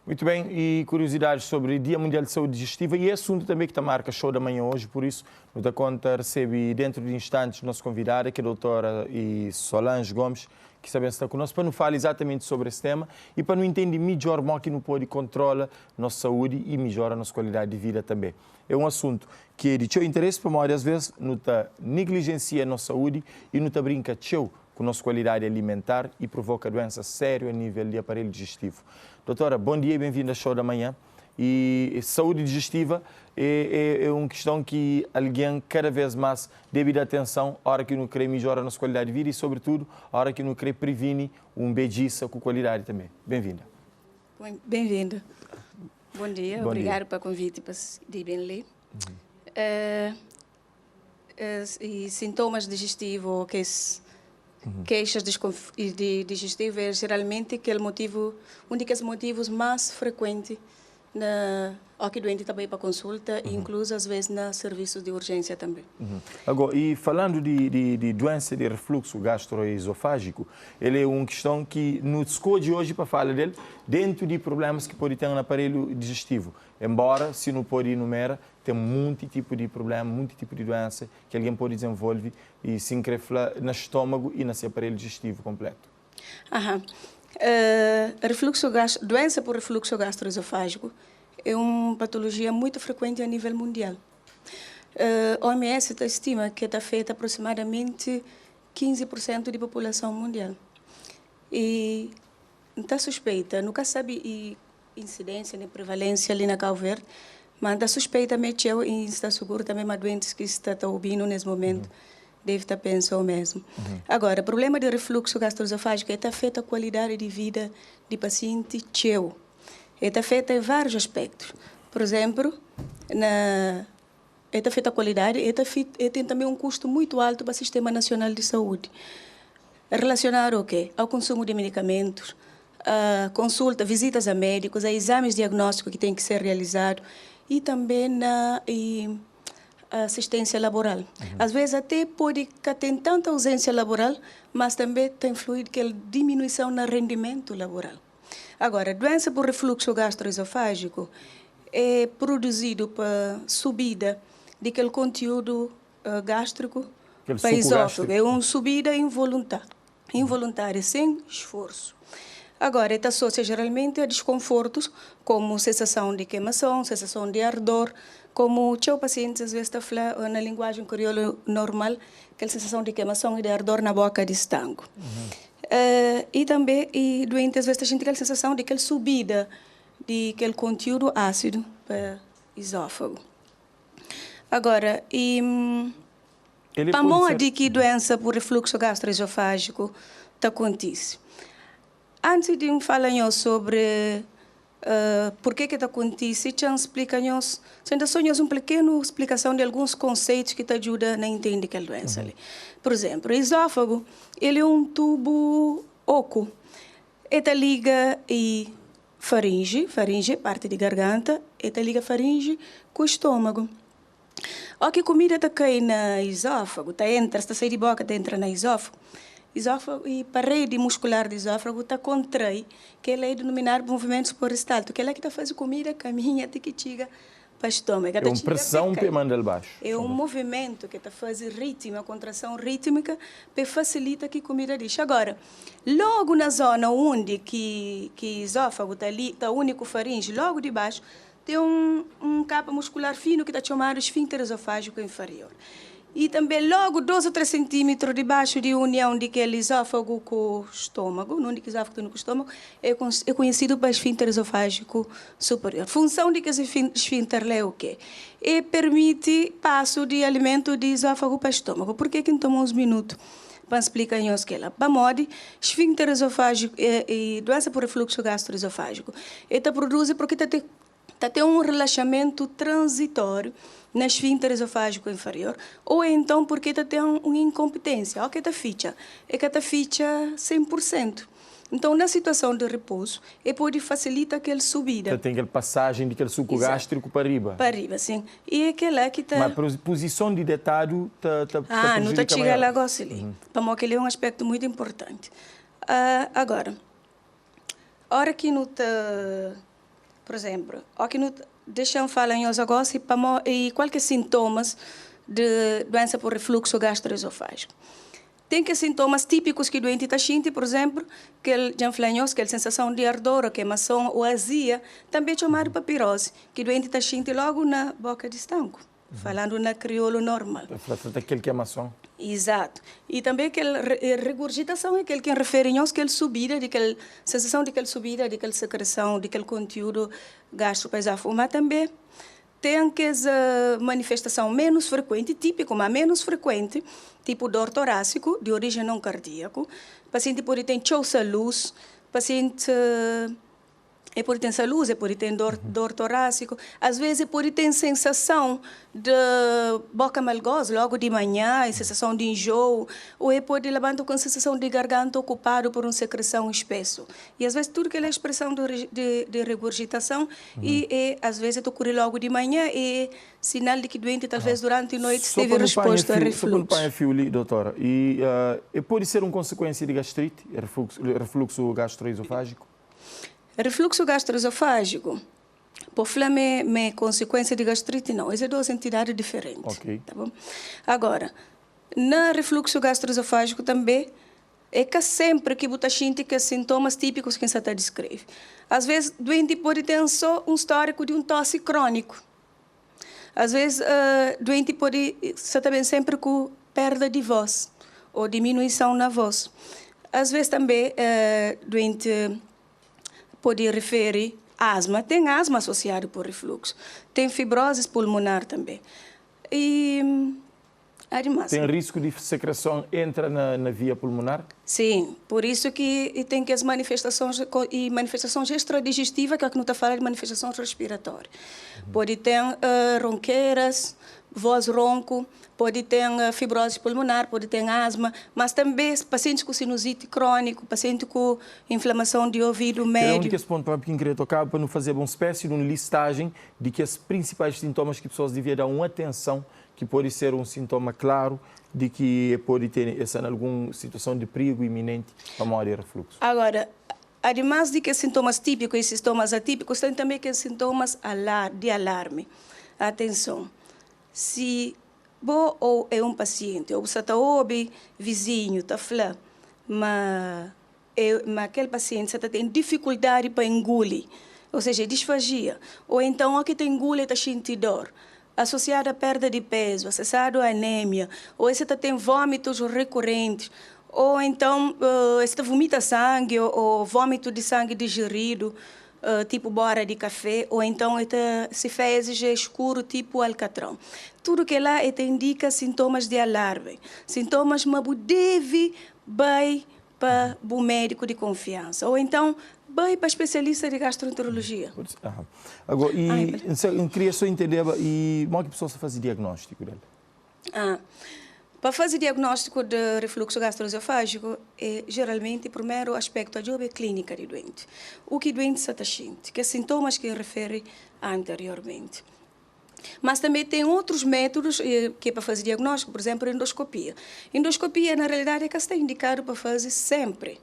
Muito bem, e curiosidades sobre o Dia Mundial de Saúde Digestiva e assunto também que está marca show da manhã hoje, por isso, no da conta recebe dentro de instantes o nosso convidado, que é a doutora Solange Gomes, que sabem estar conosco, para nos falar exatamente sobre esse tema e para nos entender melhor como que não pode controla nossa saúde e melhora a nossa qualidade de vida também. É um assunto que é de seu interesse, para maioria das vezes, não está negligencia a nossa saúde e não está brinca com a nossa qualidade alimentar e provoca doenças sérias a nível de aparelho digestivo. Doutora, bom dia e bem-vinda ao Show da Manhã. E saúde digestiva é uma questão que alguém cada vez mais deve dar atenção a hora que não quer melhorar a nossa qualidade de vida e, sobretudo, a hora que não quer prevenir bejiça com qualidade também. Bem-vinda. Bem-vinda. Bom dia, obrigado pelo convite para vir. E sintomas digestivos, queixas de digestivo é geralmente um dos motivos mais frequentes ao que o doente também para consulta, incluso às vezes nos serviços de urgência também. Agora, e falando de doença de refluxo gastroesofágico, ele é uma questão que nos escolhe hoje para falar dele dentro de problemas que pode ter no aparelho digestivo. Embora, se não pode enumerar, tem muito tipo de problema, muito tipo de doença que alguém pode desenvolver e se encrefla no estômago e no seu aparelho digestivo completo. Doença por refluxo gastroesofágico é uma patologia muito frequente a nível mundial. A OMS estima que afeta aproximadamente 15% da população mundial. E está suspeita, nunca sabe a incidência nem prevalência ali na Cabo Verde, mas está suspeita mesmo e está seguro também uma doente que está ouvindo nesse momento. Deve estar pensando o mesmo. Agora, o problema do refluxo gastroesofágico afeta a qualidade de vida do paciente teu. Afeta vários aspectos. Por exemplo, afeta a qualidade e tem também um custo muito alto para o Sistema Nacional de Saúde. Relacionado ao quê? Ao consumo de medicamentos, a consulta, visitas a médicos, a exames diagnósticos que têm que ser realizados e também na assistência laboral. Às vezes até pode ter tanta ausência laboral, mas também tem influído que diminuição no rendimento laboral. Agora, doença por refluxo gastroesofágico é produzido para subida daquele conteúdo gástrico para esófago. É uma subida involuntária, sem esforço. Agora, está associada geralmente a desconfortos, como sensação de queimação, sensação de ardor, como o paciente às vezes está falando na linguagem crioula normal, aquela sensação de queimação e de ardor na boca de estômago. E também, o doente às vezes está sentindo aquela sensação de aquela subida de aquele conteúdo ácido para o esófago. Agora, para mostrar de que doença por refluxo gastroesofágico está acontecendo. Antes de falar sobre por que está acontecendo, eu explico-nos, uma pequena explicação de alguns conceitos que te ajudam a entender aquela doença ali. Por exemplo, o esófago, ele é um tubo oco. Ele liga a faringe, parte de garganta, ele liga a faringe com o estômago. O que a comida está caindo no esófago, está saindo de boca, entra no esófago e a parede muscular do esófago está contrai, que ele é denominado movimentos peristalto, que é que está fazendo comida, caminha, até que chega para o estômago. É uma pressão que manda baixo. É um movimento que está fazendo ritmo, a contração rítmica, para facilitar que a comida diz. Agora, logo na zona onde que esófago está ali, está o único faringe, logo de baixo, tem um capa muscular fino que está chamado esfíncter esofágico inferior. E também logo 2 ou 3 centímetros debaixo de união daquele esófago com o estômago, no único esófago tem no estômago, é conhecido para esfíncter esofágico superior. A função de que esse esfíncter é o quê? É permite passo de alimento de esófago para o estômago. Por que toma uns minutos para explicar-nos que ela? Para modo, esfíncter esofágico e doença por refluxo gastroesofágico, ele produz porque tem um relaxamento transitório na esfíncter esofágico inferior, ou então porque tem uma incompetência, ou que está ficha, é que está ficha 100%. Então, na situação de repouso, pode facilitar aquela subida. Então, tem aquela passagem de aquele suco gástrico para riba. Para riba, sim. E aquela que está... Mas a posição de detalhe está não está chegando lá agora ali. Para mim, aquele é um aspecto muito importante. Agora, a hora que não está por exemplo, aqui no deixam falar em agora e qualquer sintomas de doença por refluxo gastroesofágico. Tem que sintomas típicos que o doente está sentindo, por exemplo, que ele já falou, que é a sensação de ardor, queimação ou azia, também chamado papirose, que o doente está sentindo logo na boca de estanco, falando na crioulo normal. Trata aquele queimação. Exato. E também aquela regurgitação é aquele que refere a aquela subida, aquela sensação de aquela subida, de aquela secreção, de aquele conteúdo gastroesofágico, mas também tem aquela manifestação menos frequente, típico, mas menos frequente, tipo dor torácico, de origem não cardíaco. O paciente pode ter chouça luz, paciente pode ter essa luz, pode ter dor torácico, às vezes pode ter sensação de boca malgosa logo de manhã, sensação de enjoo, ou pode levantar com sensação de garganta ocupado por uma secreção espesso. E às vezes tudo que é expressão de regurgitação e às vezes ocorre logo de manhã e sinal de que o doente talvez durante a noite teve resposta a refluxo. Só para doutora, e pode ser uma consequência de gastrite, refluxo gastroesofágico? Refluxo gastroesofágico, por falar é consequência de gastrite, não. Essas duas entidades diferentes. Okay. Tá bom? Agora, no refluxo gastroesofágico também, é que sempre que você sente que sintomas típicos que você está descreve. Às vezes, o doente pode ter só um histórico de um tosse crônico. Às vezes, o doente pode estar também sempre com perda de voz ou diminuição na voz. Às vezes também, o doente pode referir asma. Tem asma associado por refluxo. Tem fibrose pulmonar também. E ademais, tem risco de secreção entra na via pulmonar? Sim, por isso que tem que as manifestações extradigestivas, que é o que não está falando de manifestações respiratórias. Pode ter ronqueiras, voz ronco, pode ter fibrose pulmonar, pode ter asma, mas também pacientes com sinusite crônico, paciente com inflamação de ouvido médio. Que esse ponto para quem queria tocar, para não fazer uma espécie de uma listagem de que os principais sintomas que as pessoas deviam dar uma atenção, que pode ser um sintoma claro de que pode ter alguma situação de perigo iminente para uma área de refluxo. Agora, ademais de que sintomas típicos e sintomas atípicos, tem também que sintomas de alarme. Atenção, se você ou é um paciente, ou você está ouvindo vizinho, está falando, mas aquele paciente está tendo dificuldade para engolir, ou seja, disfagia, ou então aqui tem engolir está sentindo dor, associado à perda de peso, associado à anemia, ou você está tendo vômitos recorrentes, ou então você vomita sangue, ou vômito de sangue digerido, tipo bora de café, ou então se fezes escuro, tipo alcatrão. Tudo que lá indica sintomas de alarme. Sintomas, mas deve ir para o médico de confiança. Ou então, vai para especialista de gastroenterologia. Agora, eu queria só entender, e como é que a pessoa faz o diagnóstico dele? Para fazer diagnóstico de refluxo gastroesofágico, geralmente, o primeiro aspecto é a clínica do doente. O que o doente está sentindo, que sintomas que refere anteriormente. Mas também tem outros métodos que é para fazer diagnóstico, por exemplo, a endoscopia. Endoscopia, na realidade, é que está indicado para fazer sempre.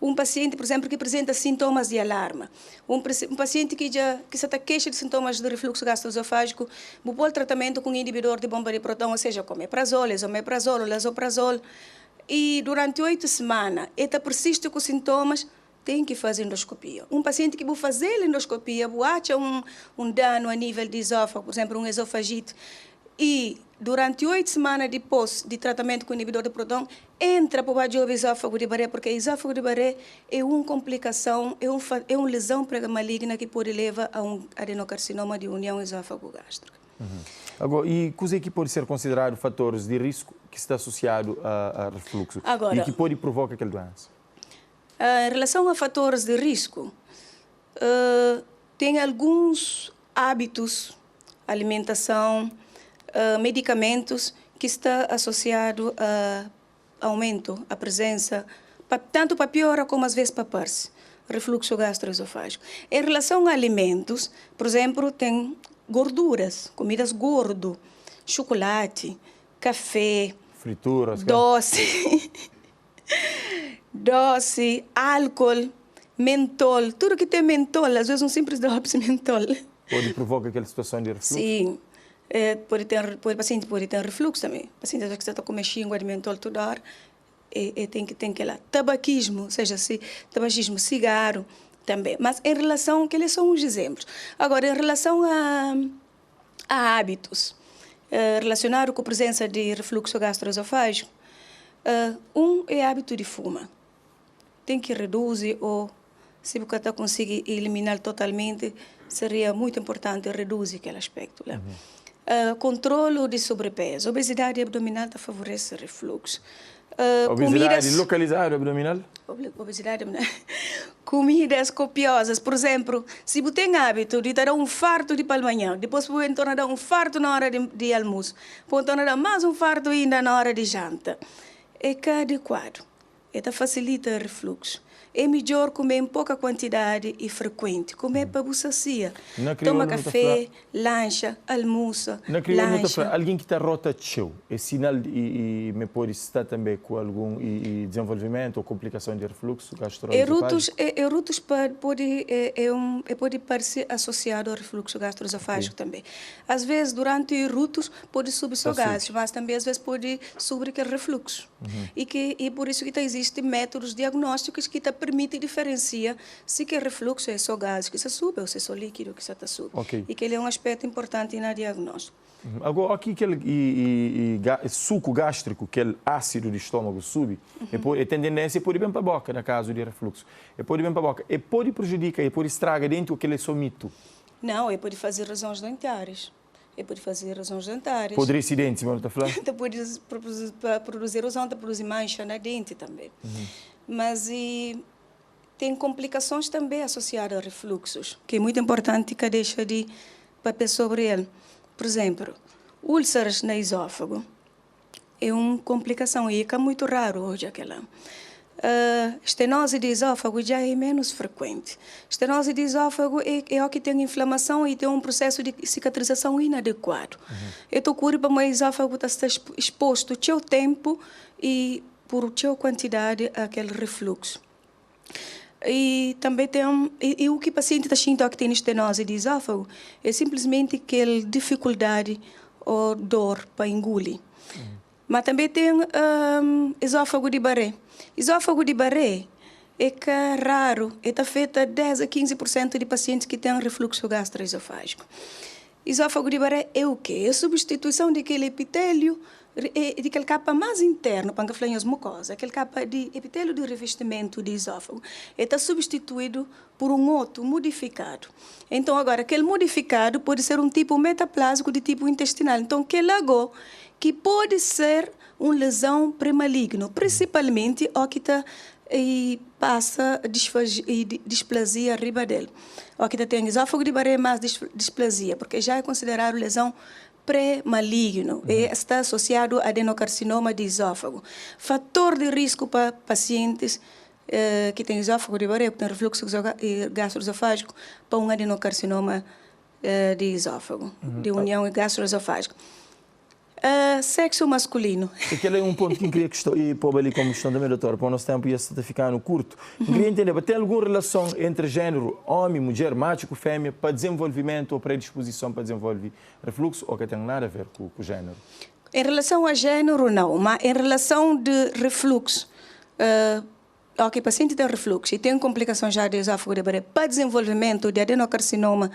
Um paciente, por exemplo, que apresenta sintomas de alarme, um paciente que está queixa de sintomas de refluxo gastroesofágico, pode tratamento com inibidor de bomba de próton, ou seja, com omeprazol, esomeprazol, lasoprazol, e durante 8 semanas, ele persiste com sintomas, tem que fazer endoscopia. Um paciente que vai fazer endoscopia, acha um dano a nível de esôfago, por exemplo, um esofagite, e durante 8 semanas depois de tratamento com inibidor de próton, entra para o esôfago de Barré, porque o esôfago de Barré é uma complicação, é uma lesão maligna que pode levar a um adenocarcinoma de união esôfago-gástrica. Agora, e coisa que pode ser considerado fatores de risco que está associado a refluxo e que pode provocar aquela doença? Em relação a fatores de risco, tem alguns hábitos, alimentação, medicamentos que está associado a aumento, a presença, tanto para piorar como às vezes para piorar, refluxo gastroesofágico. Em relação a alimentos, por exemplo, tem gorduras, comidas gordo, chocolate, café, frituras, doce, álcool, mentol, tudo que tem mentol, às vezes um simples drops de mentol. Pode provocar aquela situação de refluxo? Sim. O paciente pode ter refluxo também. O paciente que está com xíngua de mentol toda hora, tem que lá. Tabaquismo, ou seja, tabagismo, cigarro também. Mas em relação, que eles são os exemplos. Agora, em relação a hábitos, relacionado com a presença de refluxo gastroesofágico, é hábito de fumar. Tem que reduzir ou, se você está conseguir eliminar totalmente, seria muito importante reduzir aquele aspecto. Né? Controlo de sobrepeso. Obesidade abdominal favorece refluxo. Obesidade localizada abdominal? Obesidade abdominal. Comidas copiosas. Por exemplo, se você tem hábito de dar um farto de pela manhã, depois você torna dar um farto na hora de almoço, depois torna dar mais um farto ainda na hora de janta. É que adequado. Facilita o refluxo. É melhor comer em pouca quantidade e frequente. Comer para você sacia. Toma café, lancha, almoço, lancha. Alguém que está rota teu, é sinal e me pode estar também com algum desenvolvimento ou complicação de refluxo gastroesofágico? Erutos pode parecer associado ao refluxo gastroesofágico também. Às vezes, durante erutos, pode subir só gases, mas também às vezes pode subir aquele refluxo. E por isso que existem métodos diagnósticos que permite diferenciar se que refluxo é só gás que se sube ou se é só líquido que se está sube. E que ele é um aspecto importante na diagnóstico. Agora, aqui aquele suco gástrico, aquele ácido do estômago sube, a tendência é pôr bem para a boca, no caso de refluxo. É pôr bem para a boca. E pode prejudicar, pode estragar dentro aquele somito. Não, pode fazer razões dentárias. Pode fazer razões dentárias. Pode ser dentes, mas não está falando? Pode produzir erosão, produzir mancha na dente também. Mas tem complicações também associadas a refluxos, que é muito importante que deixa de papel sobre ele. Por exemplo, úlceras no esôfago é uma complicação e é muito raro hoje aquela. Estenose de esôfago já é menos frequente. Estenose de esôfago é o que tem inflamação e tem um processo de cicatrização inadequado. Então, para o esôfago está exposto o seu tempo e por sua quantidade aquele refluxo. E também tem o que o paciente está sentindo que tem estenose de esôfago é simplesmente aquela dificuldade ou dor para engolir. Mas também tem esôfago de Barré. Esôfago de Barré é que é raro, está feito a 10 a 15% de pacientes que têm refluxo gastroesofágico. Esôfago de Barré é o quê? É a substituição daquele epitélio de aquela capa mais interna para a flanhas mucosa, aquela capa de epitélio de revestimento de esôfago, está substituído por um outro modificado. Então, agora, aquele modificado pode ser um tipo metaplásico de tipo intestinal. Então, aquele agô que pode ser uma lesão pré-maligno, principalmente o que está passa displasia arriba dele. O que tem esôfago de Barré mais displasia, porque já é considerado lesão pré-maligno e está associado a adenocarcinoma de esôfago. Fator de risco para pacientes que têm esôfago de Barré, que têm refluxo gastroesofágico, para um adenocarcinoma de esôfago, de união gastroesofágica. Sexo masculino. Aquele é um ponto que eu queria pôr ali como questão também, doutora, para o nosso tempo ia estar ficando curto. Queria entender, tem alguma relação entre gênero, homem, mulher, macho, fêmea, para desenvolvimento ou predisposição para desenvolver refluxo, ou que tem nada a ver com o gênero? Em relação a gênero, não, mas em relação de refluxo, o paciente tem refluxo e tem complicações já de esôfago de Barré, para desenvolvimento de adenocarcinoma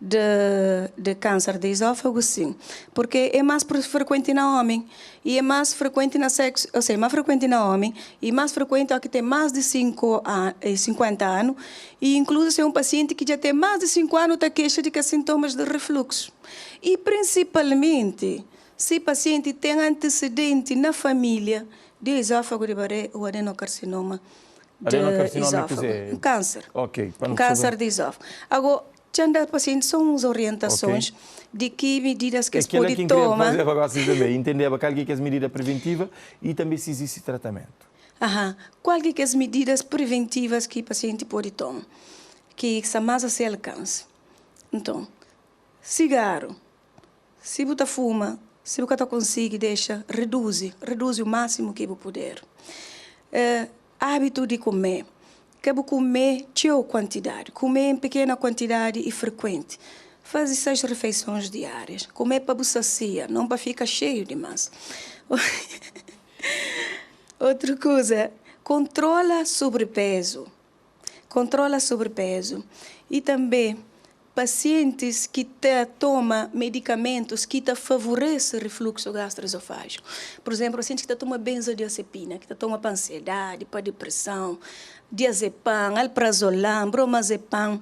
de câncer de esôfago, sim. Porque é mais frequente no homem e é mais frequente na sexo, ou seja, mais frequente no homem e mais frequente ao que tem mais de 50 anos e inclusive é um paciente que já tem mais de 5 anos está queixa de que sintomas de refluxo. E principalmente se o paciente tem antecedente na família de esôfago de Barré ou adenocarcinoma de esôfago. Um câncer. Ok. Um câncer de esôfago. Agora, pacientes são as orientações de que medidas que se pode tomar. Entender qual que é as medidas preventivas e também se existe tratamento. Qual que é as medidas preventivas que o paciente pode tomar, que são mais a seu alcance. Então, cigarro, se você fuma, se você consegue, reduz o máximo que você puder. Hábito de comer. que comer teu quantidade, comer em pequena quantidade e frequente. Faz 6 refeições diárias. Comer para sacia, não para ficar cheio demais. Outra coisa, controla sobrepeso. Controla sobrepeso. E também pacientes que tomam medicamentos que favorecem o refluxo gastroesofágico. Por exemplo, pacientes que tomam benzodiazepina, que tomam para ansiedade, para depressão, diazepam, alprazolam, bromazepam.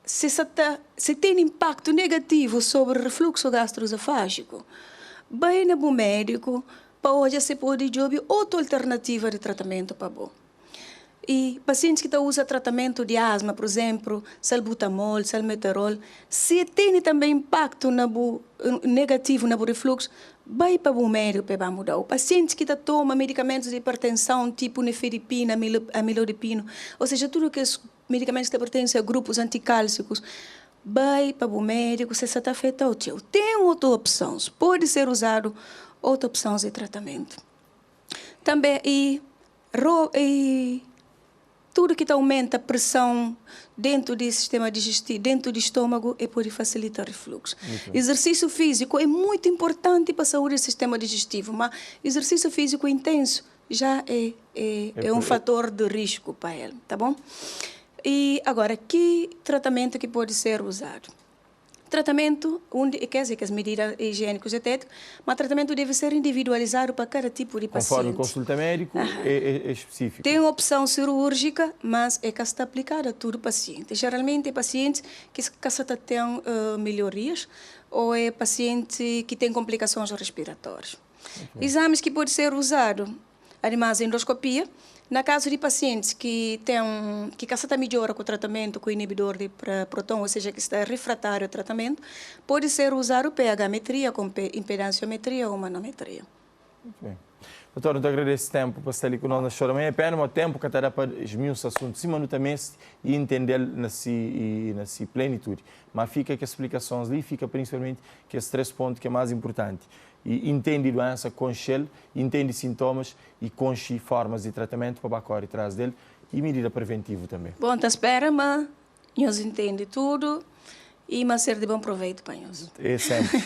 Se tem impacto negativo sobre o refluxo gastroesofágico, vai no bom médico, para hoje se pode ter outra alternativa de tratamento para bom. E pacientes que usam tratamento de asma, por exemplo, salbutamol, salmeterol, se tem também impacto negativo no refluxo, vai para o médico para mudar. O paciente que toma medicamentos de hipertensão, tipo nifedipina, amilodipino, ou seja, tudo que os medicamentos que pertencem a grupos anticálcicos, vai para o médico se está afetado ao teu. Tem outra opção, pode ser usado outra opção de tratamento. Também, tudo que aumenta a pressão dentro do sistema digestivo, dentro do estômago, pode facilitar o refluxo. Exercício físico é muito importante para a saúde do sistema digestivo, mas exercício físico intenso já é um fator de risco para ele, tá bom? E agora, que tratamento que pode ser usado? Tratamento, quer dizer que as medidas higiênicas e técnicas, mas o tratamento deve ser individualizado para cada tipo de paciente. Conforme consulta médico, é específico. Tem opção cirúrgica, mas que está aplicada a todo paciente. Geralmente, é paciente que tem melhorias ou é paciente que tem complicações respiratórias. Exames que podem ser usados, ademais, a endoscopia. Na caso de pacientes que está melhor com o tratamento com inibidor de próton, ou seja, que está refratário ao tratamento, pode ser usado pH-metria com impedanciometria ou manometria. Muito doutor, eu te agradeço o tempo para estar ali conosco na Chora. É pena o tempo que está para esmiuçar o assunto, simultaneamente e entender nessa plenitude. Mas fica que as explicações ali, fica principalmente que esses 3 pontos que é mais importante. E entende a doença, conhece ele, entende sintomas e conhece formas de tratamento para correr atrás dele e medida preventiva também. Bom, te espera, mas nós entendemos tudo e mas ser de bom proveito para nós. É sempre.